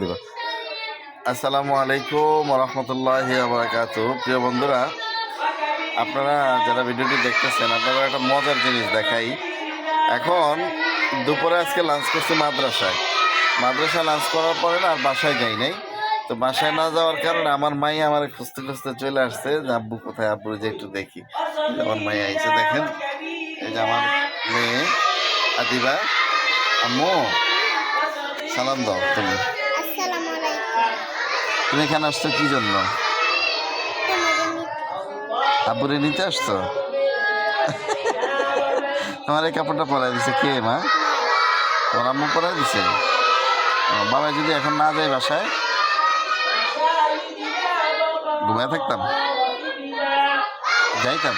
দিব। আসসালামু আলাইকুম রহমতুল্লাহি ওয়া বারাকাতুহু। প্রিয় বন্ধুরা, আপনারা যারা ভিডিওটি দেখতেছেন, আপনারা একটা মজার জিনিস দেখাই। এখন দুপুরে আজকে লাঞ্চ করছি মাদ্রাসায় লাঞ্চ করার পরে না আর বাসায় যাই নাই। তো বাসায় না যাওয়ার কারণে আমার মাই আমার খুঁজতে খুঁজতে চলে আসছে যে আব্বু কোথায়, আব্বু যে একটু দেখি। আমার মাই আইসে, দেখেন এই যে আমার মেয়ে আদিবা। আম্মু সালাম দাও। তুমি আসসালামু আলাইকুম। তুমি এখানে আসছো কি জন্য? আব্বুরে নিতে আসছো? তোমার এই কাপড়টা পরাই দিছে কে মা? তোমার আম্মু পরাই দিছে? বাবা যদি এখন না যায় বাসায়, ঘুমায় থাকতাম, যাইতাম।